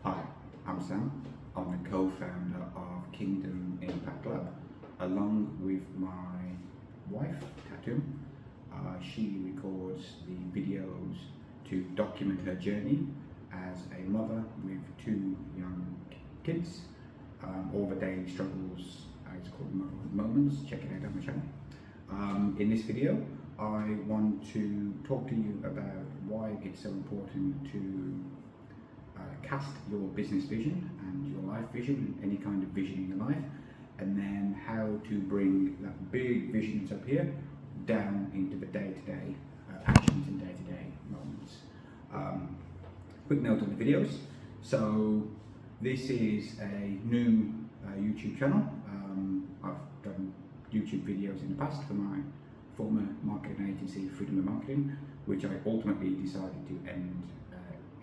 Hi, I'm Sam. I'm the co-founder of Kingdom Impact Lab, along with my wife, Tatum. She records the videos to document her journey as a mother with two young kids. All the daily struggles, it's called Motherhood Moments. Check it out on my channel. In this video, I want to talk to you about why it's so important to cast your business vision and your life vision, any kind of vision in your life, and then how to bring that big vision that's up here down into the day-to-day actions and day-to-day moments. Quick note on the videos. So this is a new YouTube channel. I've done YouTube videos in the past for my former marketing agency, Freedom of Marketing, which I ultimately decided to end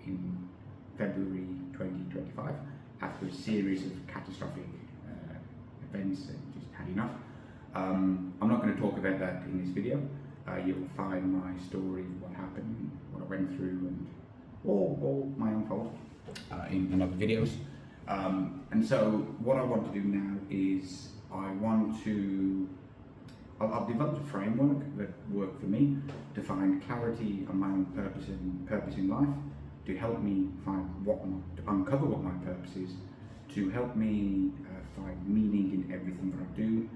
in February 2025 after a series of catastrophic events and just had enough. I'm not going to talk about that in this video. You'll find my story, what happened, what I went through, and all my own fault in other videos. And so what I want to do now is I've developed a framework that worked for me to find clarity on my own purpose in life, to help me to uncover what my purpose is, to help me find meaning in everything that I do,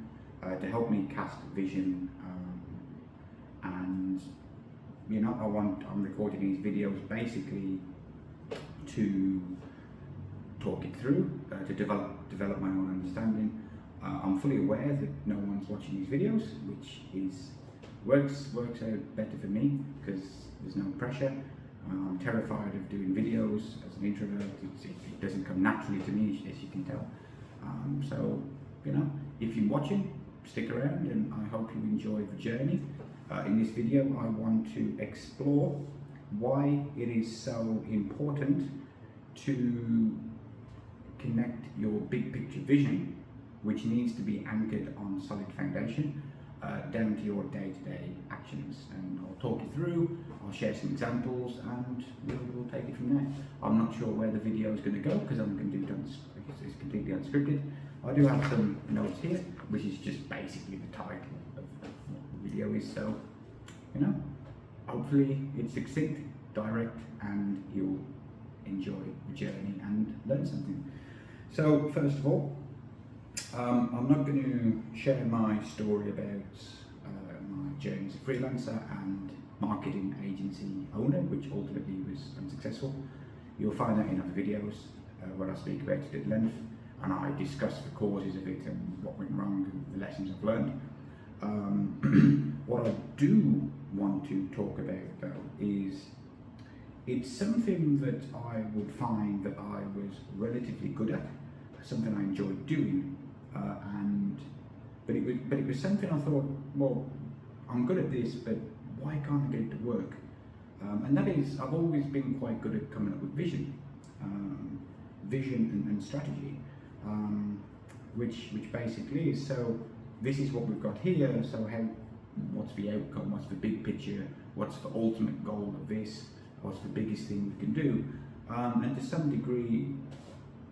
to help me cast vision, and I'm recording these videos basically to talk it through, to develop my own understanding. I'm fully aware that no one's watching these videos, which works out better for me because there's no pressure. I'm terrified of doing videos as an introvert. It doesn't come naturally to me, as you can tell. So, if you're watching, stick around, and I hope you enjoy the journey. In this video, I want to explore why it is so important to connect your big picture vision, which needs to be anchored on solid foundation, down to your day-to-day actions. And I'll talk you through, I'll share some examples, and we'll take it from there. I'm not sure where the video is going to go because I'm going to do it, it's completely unscripted. I do have some notes here, which is just basically the title of what the video is. So, hopefully it's succinct, direct, and you'll enjoy the journey and learn something. So, first of all, I'm not going to share my story about my journey as a freelancer and marketing agency owner, which ultimately was unsuccessful. You'll find that in other videos where I speak about it at length, and I discuss the causes of it and what went wrong and the lessons I've learned. What I do want to talk about, though, is it's something that I would find that I was relatively good at, something I enjoyed doing. But it was something I thought, well, I'm good at this, but why can't I get it to work? And that is, I've always been quite good at coming up with vision and strategy, which basically is, so this is what we've got here, so what's the outcome, what's the big picture, what's the ultimate goal of this, what's the biggest thing we can do, and to some degree,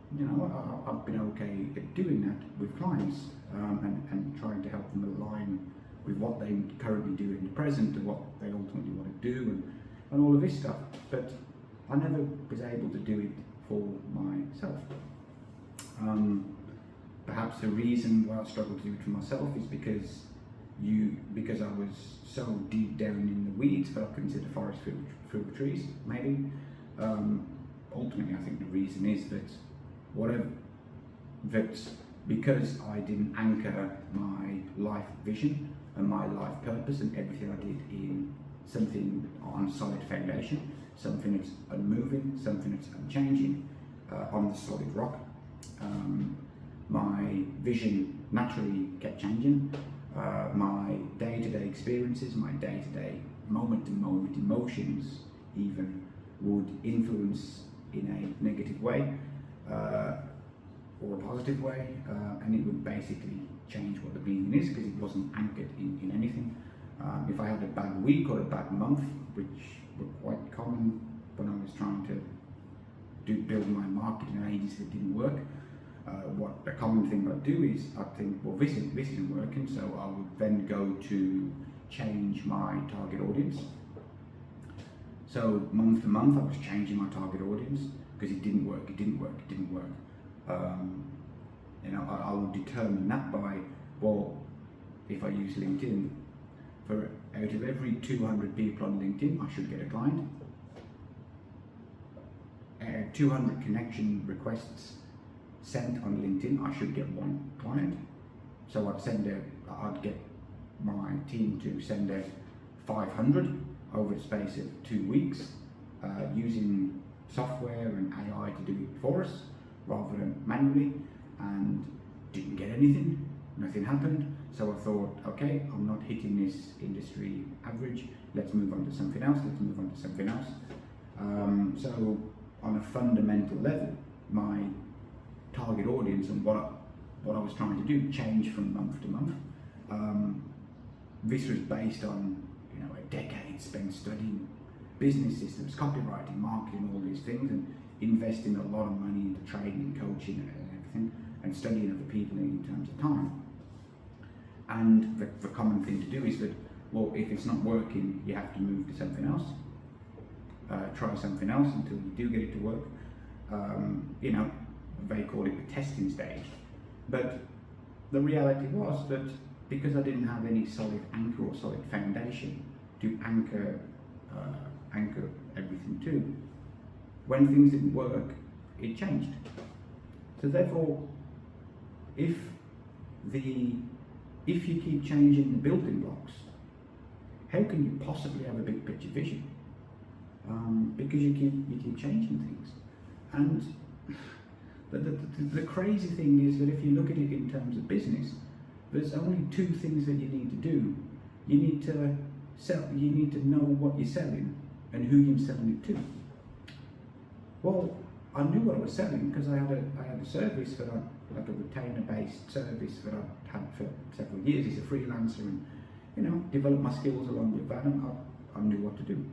I've been okay at doing that with clients, and trying to help them align with what they currently do in the present to what they ultimately want to do, and all of this stuff. But I never was able to do it for myself. Perhaps the reason why I struggled to do it for myself is because I was so deep down in the weeds that I couldn't see the forest through the trees, maybe. Ultimately, I think the reason is that because I didn't anchor my life vision and my life purpose and everything I did in something on solid foundation, something that's unmoving, something that's unchanging, on the solid rock, my vision naturally kept changing. My day-to-day experiences, my day-to-day moment-to-moment emotions even would influence in a negative way, or a positive way, and it would basically change what the meaning is because it wasn't anchored in anything. If I had a bad week or a bad month, which were quite common when I was trying to build my marketing agency that didn't work. What a common thing I'd do is I'd think, well, this isn't working, so I would then go to change my target audience. So month to month I was changing my target audience because it didn't work. I would determine that by, well, if I use LinkedIn, for out of every 200 people on LinkedIn, I should get a client. 200 connection requests sent on LinkedIn, I should get one client. So I'd get my team to send out 500 over the space of 2 weeks, using software and AI to do it for us rather than manually, and didn't get anything, nothing happened. So I thought, okay, I'm not hitting this industry average, let's move on to something else. So on a fundamental level, my target audience and what I was trying to do changed from month to month. This was based on a decade spent studying business systems, copywriting, marketing, all these things, and investing a lot of money into training, coaching, and everything, and studying other people in terms of time. And the common thing to do is that, well, if it's not working, you have to move to something else. Try something else until you do get it to work. They call it the testing stage. But the reality was that because I didn't have any solid anchor or solid foundation to anchor everything to, when things didn't work, it changed. So therefore, if you keep changing the building blocks, how can you possibly have a big picture vision? Because you keep changing things. And the crazy thing is that if you look at it in terms of business, there's only 2 things that you need to do. You need to sell. You need to know what you're selling and who you're selling it to. Well, I knew what I was selling because I had a service that like a retainer-based service that I had for several years as a freelancer, and developed my skills along with that, and I knew what to do.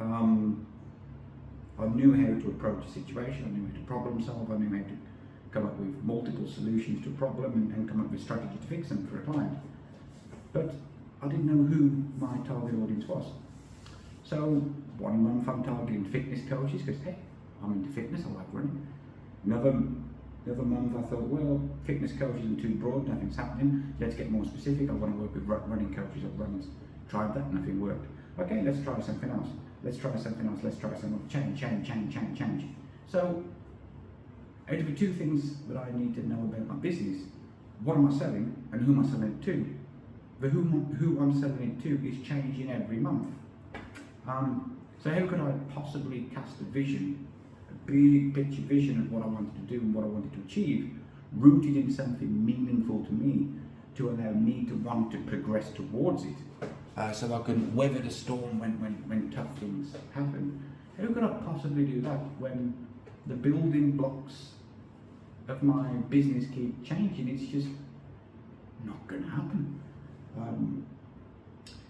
I knew how to approach a situation. I knew how to problem solve. I knew how to come up with multiple solutions to a problem and come up with strategy to fix them for a client. But I didn't know who my target audience was. So one month I'm targeting fitness coaches because, hey, I'm into fitness, I like running. Another month I thought, well, fitness coaches are too broad, nothing's happening. Let's get more specific. I want to work with running coaches or runners. Tried that, nothing worked. Okay, let's try something else. Let's try something else. Change. So out of the 2 things that I need to know about my business, what am I selling and who am I selling it to? The who I'm selling it to is changing every month. So how could I possibly cast a vision, a big picture vision of what I wanted to do and what I wanted to achieve, rooted in something meaningful to me, to allow me to want to progress towards it, so I can weather the storm when tough things happen? How could I possibly do that when the building blocks of my business keep changing? It's just not going to happen.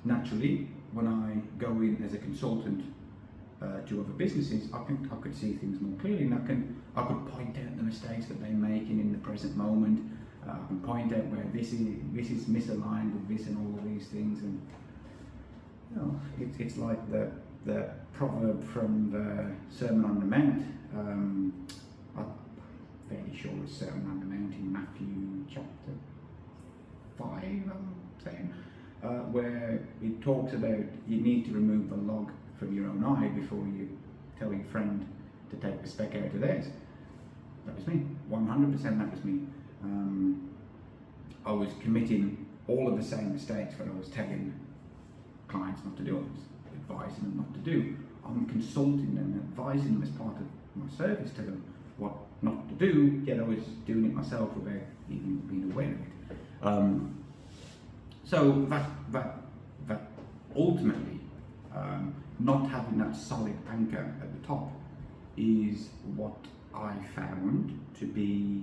Naturally, when I go in as a consultant to other businesses, I could see things more clearly, and I could point out the mistakes that they're making in the present moment. I can point out where this is misaligned with this and all of these things, and it's like the proverb from the Sermon on the Mount. I'm fairly sure it's Sermon on the Mount in Matthew chapter 5, I'm saying, where it talks about you need to remove the log from your own eye before you tell your friend to take the speck out of theirs. That was me, 100% that was me. I was committing all of the same mistakes that I was telling clients not to do. I was advising them not to do. I'm consulting them, advising them as part of my service to them what not to do, yet I was doing it myself without even being aware of it. So that ultimately, not having that solid anchor at the top is what I found to be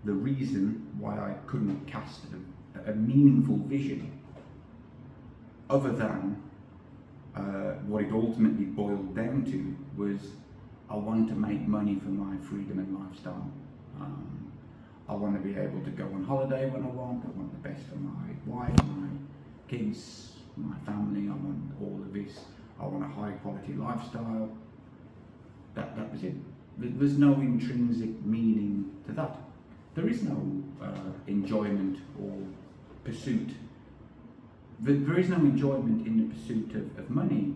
the reason why I couldn't cast a meaningful vision, other than what it ultimately boiled down to was I want to make money for my freedom and lifestyle. I want to be able to go on holiday when I want the best for my wife, my kids, my family. I want all of this. I want a high quality lifestyle. That was it. There's no intrinsic meaning to that. There is no enjoyment or pursuit. There is no enjoyment in the pursuit of money,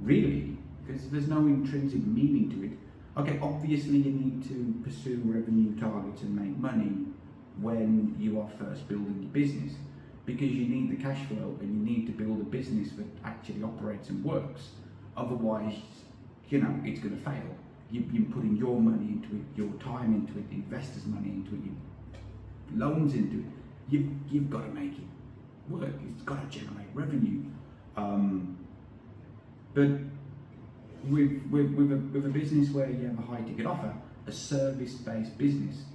really, because there's no intrinsic meaning to it. Okay, obviously you need to pursue revenue targets and make money when you are first building your business, because you need the cash flow and you need to build a business that actually operates and works. Otherwise, you know, it's going to fail. You're putting your money into it, your time into it, investors' money into it, your loans into it. You've got to make it work. It's got to generate revenue. But with a business where you have a high ticket offer, a service-based business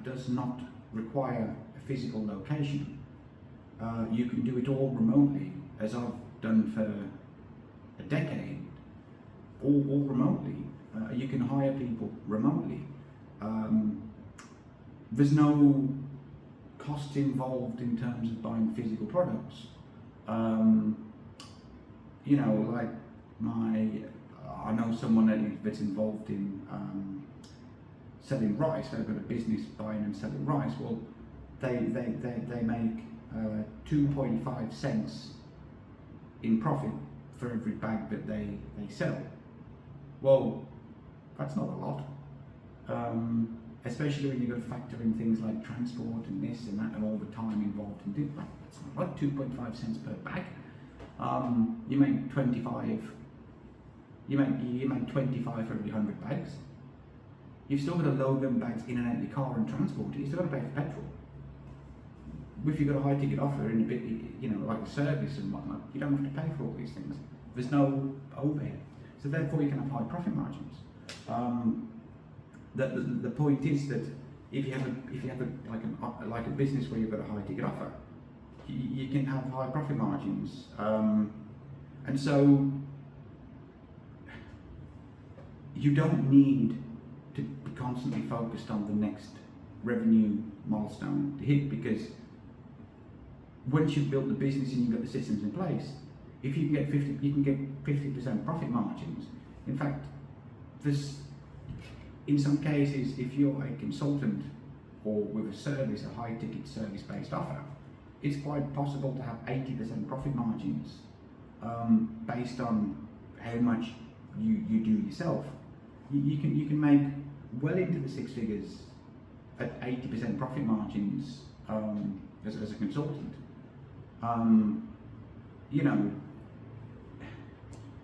does not require a physical location. You can do it all remotely, as I've done for a decade, all remotely. You can hire people remotely. There's no costs involved in terms of buying physical products. You know, like I know someone that's involved in selling rice. They've got a business buying and selling rice. Well, they make 2.5 cents in profit for every bag that they sell. Well, that's not a lot, especially when you've got to factor in things like transport and this and that and all the time involved in doing that. It's not like 2.5 cents per bag. You make 25. You make 25 for every 100 bags. You've still got to load them bags in and out of your car and transport it. You've still got to pay for petrol. If you've got a high ticket offer and a bit, you know, like a service and whatnot, you don't have to pay for all these things. There's no overhead, so therefore you can have high profit margins. The point is that if you have a business where you've got a high ticket offer, you can have high profit margins, and so you don't need to be constantly focused on the next revenue milestone to hit, because once you've built the business and you've got the systems in place, if you can get 50% profit margins. In fact, in some cases, if you're a consultant or with a service, a high ticket service-based offer, it's quite possible to have 80% profit margins based on how much you do yourself. You can make well into the six figures at 80% profit margins as a consultant. You know,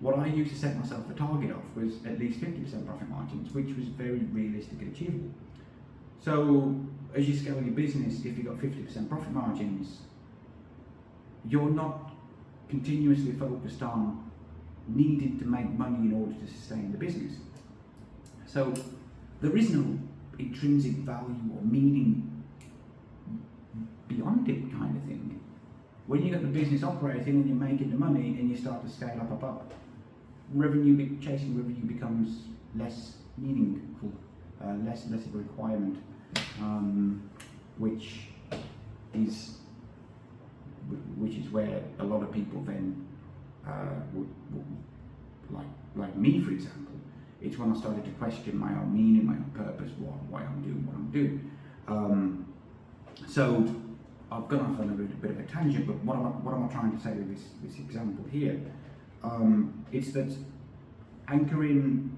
what I used to set myself the target of was at least 50% profit margins, which was very realistic and achievable. So as you scale your business, if you've got 50% profit margins, you're not continuously focused on needing to make money in order to sustain the business. So there is no intrinsic value or meaning beyond it, kind of thing. When you get the business operating and you're making the money and you start to scale up, chasing revenue becomes less meaningful, less of a requirement, which is where a lot of people then like me, for example. It's when I started to question my own meaning, my own purpose, why I'm doing what I'm doing. So I've gone off on a bit of a tangent, but what am I trying to say with this example here? It's that anchoring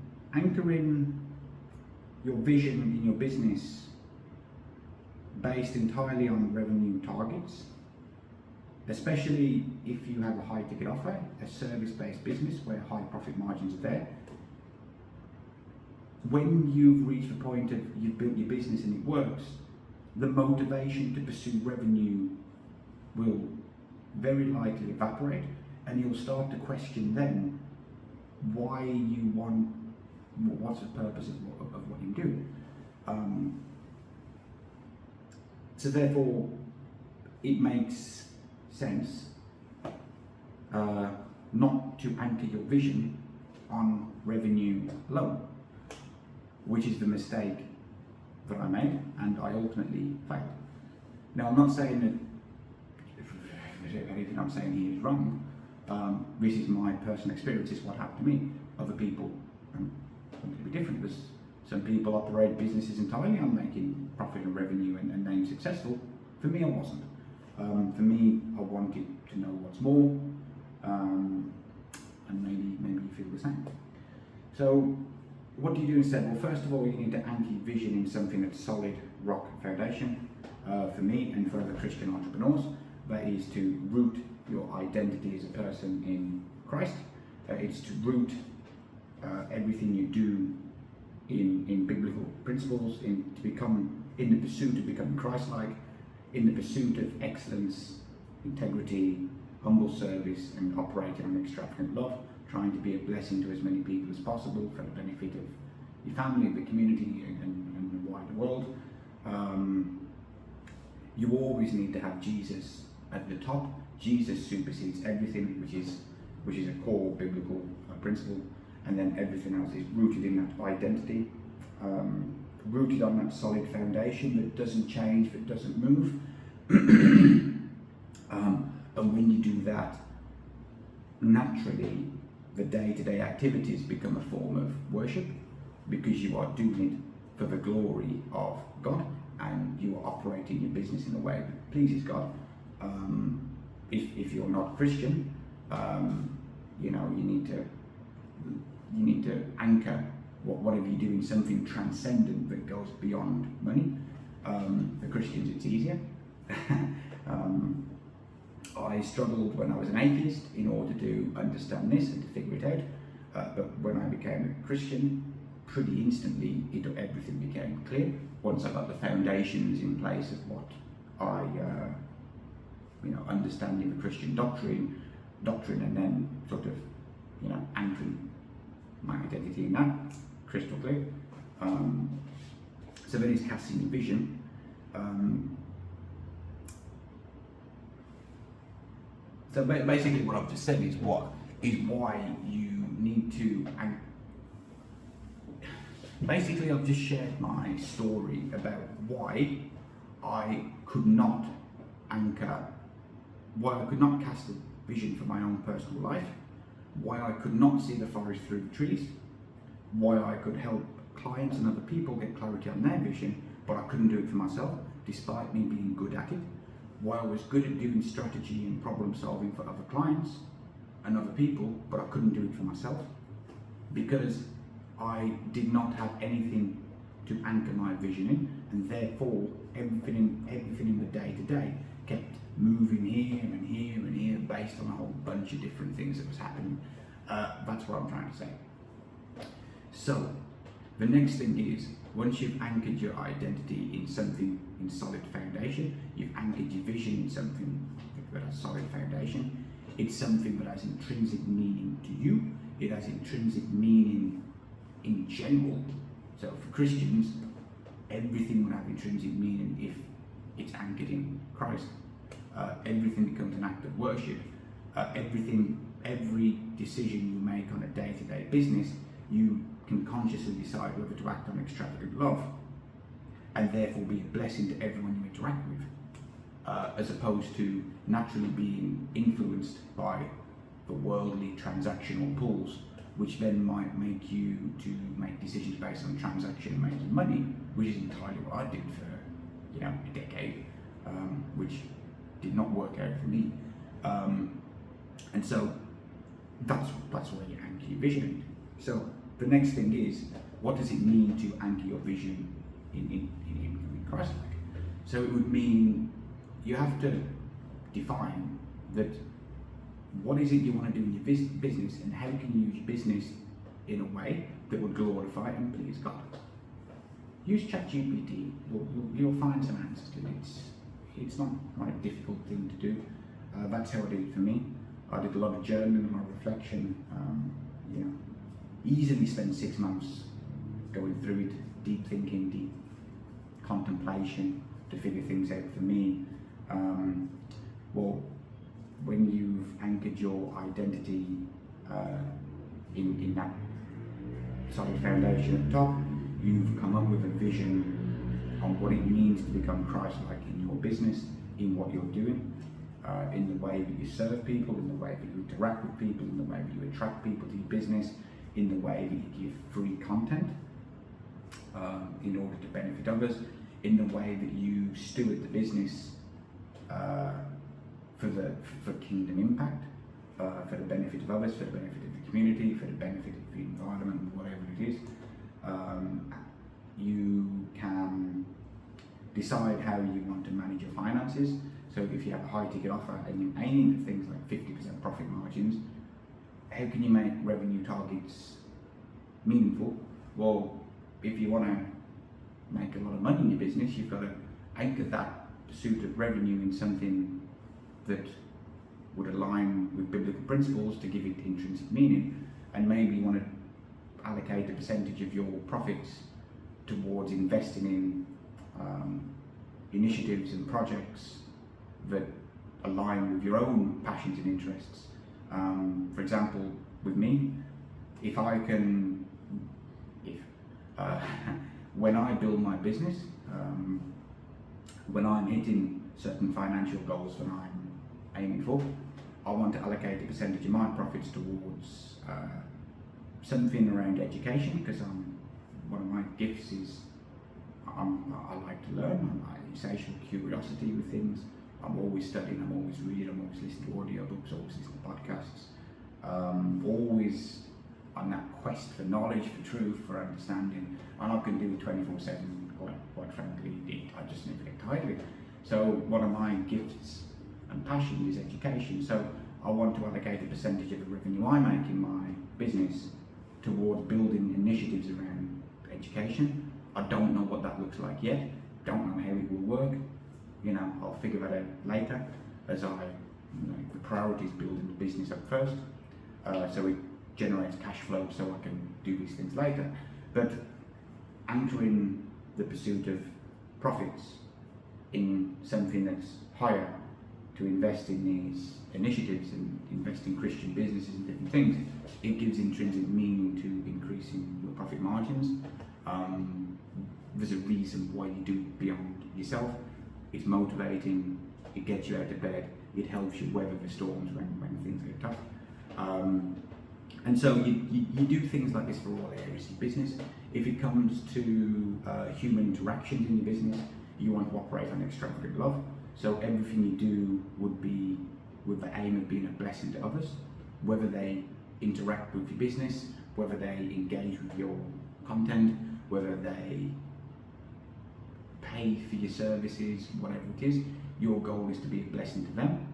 your vision in your business based entirely on revenue targets, especially if you have a high ticket offer, a service-based business where high profit margins are there. When you've reached the point of you've built your business and it works, the motivation to pursue revenue will very likely evaporate, and you'll start to question then why you want, what's the purpose of what you do. So therefore, it makes sense not to anchor your vision on revenue alone, which is the mistake that I made and I ultimately failed. Now, I'm not saying that anything I'm saying here is wrong. This is my personal experience. This is what happened to me. Other people can be different. There's some people operate businesses entirely on making profit and revenue and name successful. For me, I wasn't. For me, I wanted to know what's more, and maybe you feel the same. So, what do you do instead? Well, first of all, you need to anchor your vision in something that's solid, rock foundation. For me and for other Christian entrepreneurs, that is to root your identity as a person in Christ. It's to root everything you do in biblical principles, in the pursuit of becoming Christ-like, in the pursuit of excellence, integrity, humble service, and operating on extravagant love, trying to be a blessing to as many people as possible for the benefit of your family, the community, and the wider world. You always need to have Jesus at the top. Jesus supersedes everything, which is a core biblical principle, and then everything else is rooted in that identity, rooted on that solid foundation that doesn't change, that doesn't move. And when you do that, naturally the day-to-day activities become a form of worship, because you are doing it for the glory of God, and you are operating your business in a way that pleases God. If you're not Christian, you need to anchor whatever you do in something transcendent that goes beyond money. For Christians, it's easier. I struggled when I was an atheist in order to understand this and to figure it out. But when I became a Christian, pretty instantly everything became clear. Once I got the foundations in place of what I understanding the Christian doctrine, and then sort of anchoring my identity in that, crystal clear. So then it's casting your vision. So basically, what I've just said is why you need to. Basically, I've just shared my story about why I could not anchor, why I could not cast a vision for my own personal life, why I could not see the forest through the trees, why I could help clients and other people get clarity on their vision, but I couldn't do it for myself, despite me being good at it, why I was good at doing strategy and problem solving for other clients and other people, but I couldn't do it for myself, because I did not have anything to anchor my vision in, and therefore everything in the day-to-day kept moving here and here and here based on a whole bunch of different things that was happening. That's what I'm trying to say. So the next thing is, once you've anchored your identity in something in solid foundation, you've anchored your vision in something that has solid foundation, it's something that has intrinsic meaning to you, it has intrinsic meaning in general. So for Christians, everything will have intrinsic meaning if it's anchored in Christ. Everything becomes an act of worship. Every decision you make on a day-to-day business, you can consciously decide whether to act on extravagant love, and therefore be a blessing to everyone you interact with, as opposed to naturally being influenced by the worldly transactional pulls, which then might make you to make decisions based on transaction and making money, which is entirely what I did for a decade, which did not work out for me. And so that's where you anchor your vision. So the next thing is, what does it mean to anchor your vision in Christ? So it would mean you have to define that. What is it you want to do in your business, and how can you use business in a way that would glorify and please God? Use ChatGPT. You'll find some answers to it. It's not a difficult thing to do. That's how I did it for me. I did a lot of journaling, a lot of reflection. Easily spent 6 months going through it, deep thinking, deep contemplation to figure things out for me. When you've anchored your identity in that solid foundation at the top, you've come up with a vision on what it means to become Christ-like in your business, in what you're doing, in the way that you serve people, in the way that you interact with people, in the way that you attract people to your business, in the way that you give free content in order to benefit others, in the way that you steward the business for kingdom impact, for the benefit of others, for the benefit of the community, for the benefit of the environment, whatever it is. You can decide how you want to manage your finances. So if you have a high ticket offer and you're aiming for things like 50% profit margins, how can you make revenue targets meaningful? Well, if you want to make a lot of money in your business, you've got to anchor that pursuit of revenue in something that would align with biblical principles to give it intrinsic meaning, and maybe you want to allocate a percentage of your profits towards investing in initiatives and projects that align with your own passions and interests. For example, with me, when I build my business, when I'm hitting certain financial goals that I'm aiming for, I want to allocate a percentage of my profits towards something around education, because one of my gifts is I like to learn. I insatiable curiosity with things. I'm always studying, I'm always reading, I'm always listening to audiobooks, always listening to podcasts, always on that quest for knowledge, for truth, for understanding. And I can do it 24/7, quite frankly. I just never get tired of it. So one of my gifts and passion is education. So I want to allocate a percentage of the revenue I make in my business towards building initiatives around education. I don't know what that looks like yet, don't know how it will work. I'll figure that out later as the priority is building the business up first, so it generates cash flow so I can do these things later. But anchoring the pursuit of profits in something that's higher, to invest in these initiatives and invest in Christian businesses and different things, it gives intrinsic meaning to increasing your profit margins. There's a reason why you do it beyond yourself. It's motivating, it gets you out of bed, it helps you weather the storms when things get tough. And so you do things like this for all areas of your business. If it comes to human interactions in your business, you want to operate on extravagant love. So everything you do would be with the aim of being a blessing to others, whether they interact with your business, whether they engage with your content, whether they pay for your services, whatever it is. Your goal is to be a blessing to them.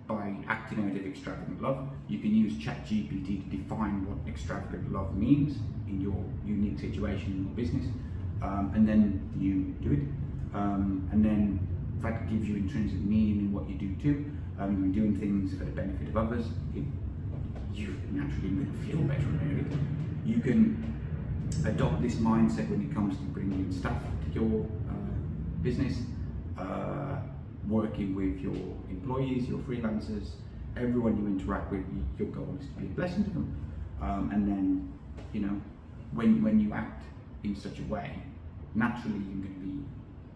By acting out of extravagant love, you can use ChatGPT to define what extravagant love means in your unique situation in your business, and then you do it, and then that gives you intrinsic meaning in what you do too. You're doing things for the benefit of others. You naturally going to feel better about it. You can adopt this mindset when it comes to bringing staff to your business, working with your employees, your freelancers, everyone you interact with. Your goal is to be a blessing to them, and then when you act in such a way, naturally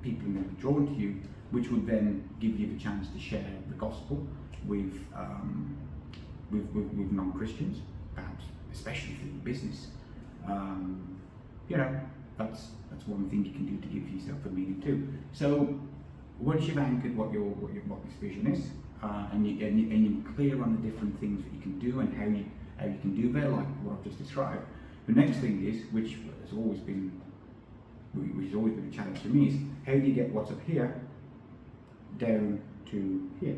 people are going to be drawn to you, which would then give you the chance to share the gospel with non-Christians, perhaps especially for your business. That's one thing you can do to give yourself a meaning too. So once you've anchored what this vision is, and you're clear on the different things that you can do and how you can do that, like what I've just described, the next thing is, which has always been a challenge for me, is how do you get what's up here down to here?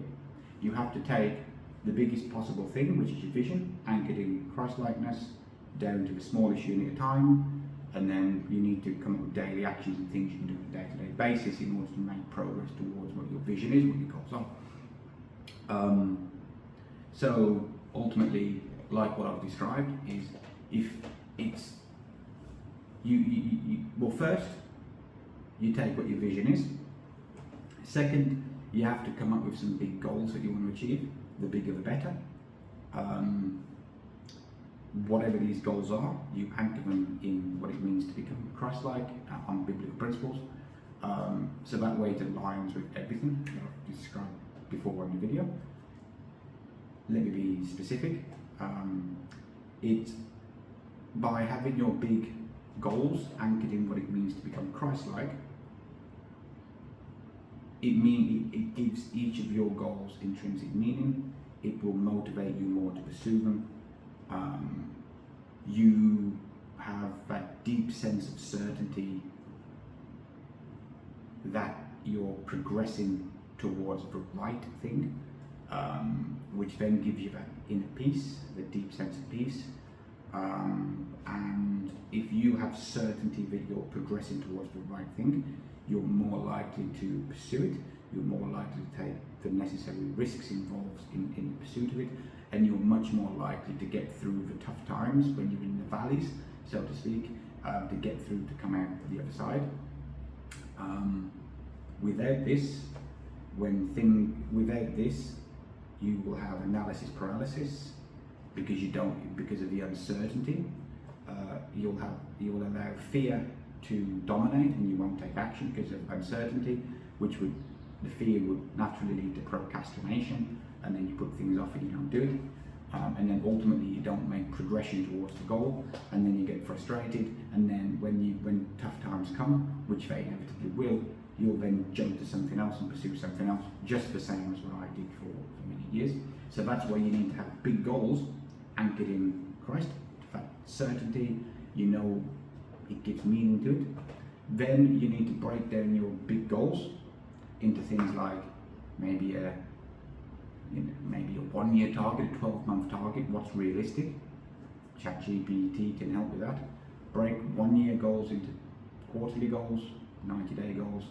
You have to take the biggest possible thing, which is your vision, anchored in Christ-likeness, down to the smallest unit of time, and then you need to come up with daily actions and things you can do on a day-to-day basis in order to make progress towards what your vision is, what your goals are. So ultimately, like what I've described, is if it's well, first you take what your vision is. Second, you have to come up with some big goals that you want to achieve. The bigger the better. Whatever these goals are, you anchor them in what it means to become Christ-like on biblical principles. So that way it aligns with everything that I've described before in the video. Let me be specific. By having your big goals anchored in what it means to become Christ-like, it gives each of your goals intrinsic meaning. It will motivate you more to pursue them. You have that deep sense of certainty that you're progressing towards the right thing, which then gives you that inner peace, the deep sense of peace. And if you have certainty that you're progressing towards the right thing, you're more likely to pursue it, you're more likely to take the necessary risks involved in the pursuit of it, and you're much more likely to get through the tough times when you're in the valleys, so to speak, to get through, to come out the other side. Without this, you will have analysis paralysis because of the uncertainty. You'll allow fear to dominate, and you won't take action because of uncertainty, the fear would naturally lead to procrastination, and then you put things off and you don't do it. And then ultimately you don't make progression towards the goal, and then you get frustrated, and then when tough times come, which they inevitably will, you'll then jump to something else and pursue something else, just the same as what I did for many years. So that's why you need to have big goals anchored in Christ, that certainty, it gives meaning to it. Then you need to break down your big goals into things like maybe a 1-year target, a 12-month target, what's realistic. ChatGPT can help with that. Break 1-year goals into quarterly goals, 90-day goals.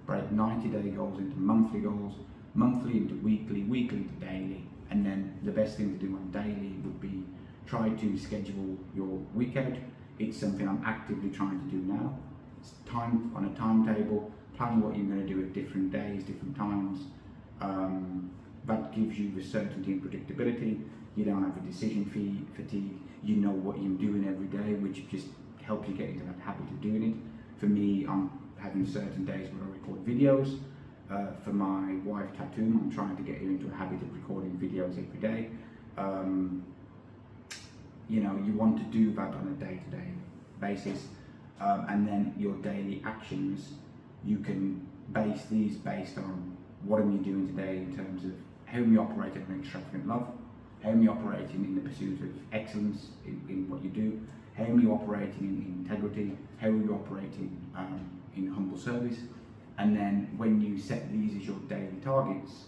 Break 90-day goals into monthly goals, monthly into weekly, weekly into daily. And then the best thing to do on daily would be try to schedule your week out. It's something I'm actively trying to do now. It's time on a timetable, plan what you're going to do at different days, different times. That gives you the certainty and predictability. You don't have a decision fatigue. You know what you're doing every day, which just helps you get into that habit of doing it. For me, I'm having certain days where I record videos. For my wife, Tatum, I'm trying to get her into a habit of recording videos every day. You want to do that on a day-to-day basis, and then your daily actions, you can base these based on what am you doing today in terms of how am you operating in extravagant love, how am you operating in the pursuit of excellence in what you do, how am you operating in integrity, how are you operating in humble service. And then when you set these as your daily targets,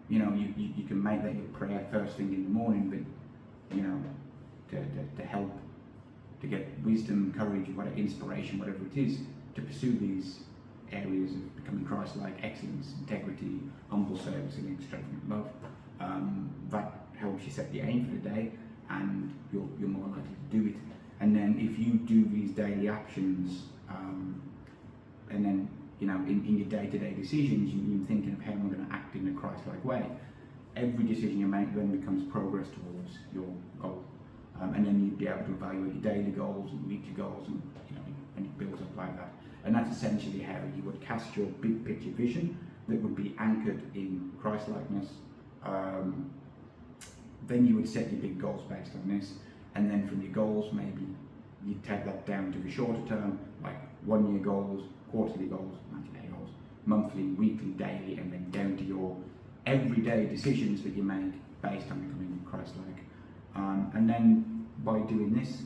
you can make that your prayer first thing in the morning, but to help, to get wisdom, courage, whatever, inspiration, whatever it is, to pursue these areas of becoming Christ-like, excellence, integrity, humble service, and extravagant love. That helps you set the aim for the day, and you're more likely to do it. And then if you do these daily actions, and then in your day-to-day decisions, you're thinking of how am I going to act in a Christ-like way. Every decision you make then becomes progress towards your goal, and then you'd be able to evaluate your daily goals and weekly goals, and it builds up like that. And that's essentially how you would cast your big picture vision that would be anchored in Christ-likeness. Then you would set your big goals based on this, and then from your goals, maybe you take that down to the shorter term, like 1-year goals, quarterly goals, 90-day goals, monthly, weekly, daily, and then down to your everyday decisions that you make based on becoming Christ-like. And then by doing this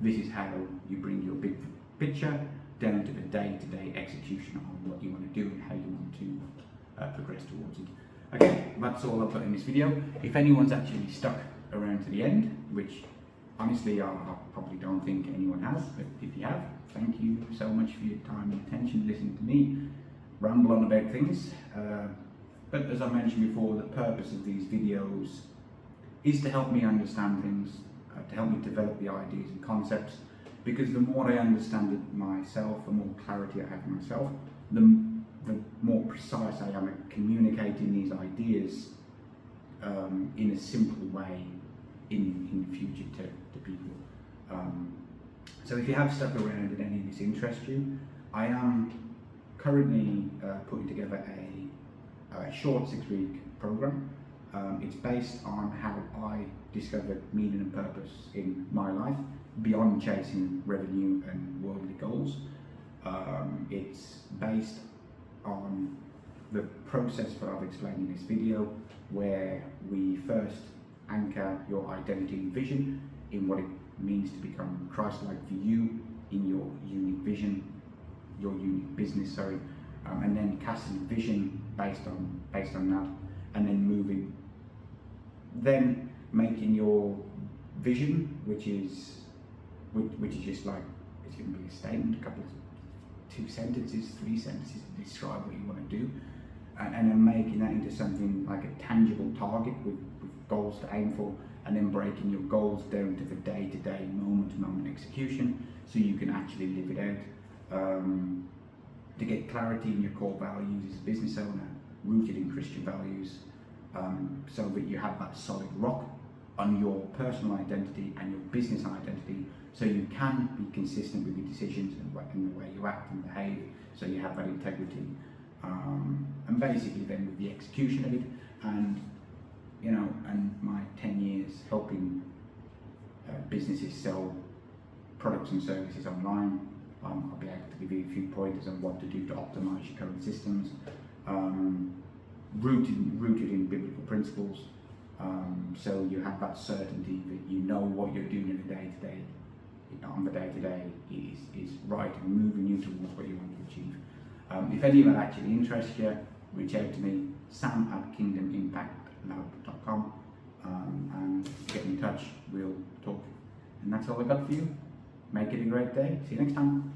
is how you bring your big picture down to the day-to-day execution on what you want to do and how you want to progress towards it. Okay, that's all I've got in this video. If anyone's actually stuck around to the end, which honestly I probably don't think anyone has, but if you have, thank you so much for your time and attention listening to me ramble on about things. But as I mentioned before, the purpose of these videos is to help me understand things, to help me develop the ideas and concepts, because the more I understand it myself, the more clarity I have myself, the more precise I am at communicating these ideas in a simple way in the future to people. So if you have stuck around and any of this interests you, I am currently putting together a short 6-week program. It's based on how I discovered meaning and purpose in my life beyond chasing revenue and worldly goals. It's based on the process that I've explained in this video, where we first anchor your identity and vision in what it means to become Christ-like for you in your unique vision, your unique business, and then casting vision based on that, and then making your vision, which is just like, it's going to be a statement, a couple of 2 sentences, 3 sentences to describe what you want to do, and then making that into something like a tangible target with goals to aim for, and then breaking your goals down to the day-to-day, moment-to-moment execution, so you can actually live it out. To get clarity in your core values as a business owner, rooted in Christian values, so that you have that solid rock on your personal identity and your business identity, so you can be consistent with your decisions and the way you act and behave, so you have that integrity. And basically then with the execution of it, and my 10 years helping businesses sell products and services online, I'll be able to give you a few pointers on what to do to optimize your current systems, rooted in biblical principles, so you have that certainty that you know what you're doing in the day-to-day, on the day-to-day is right and moving you towards what you want to achieve. If any of that actually interests you, reach out to me, sam@kingdomimpactlab.com, and get in touch, we'll talk. And that's all I got for you. Make it a great day. See you next time.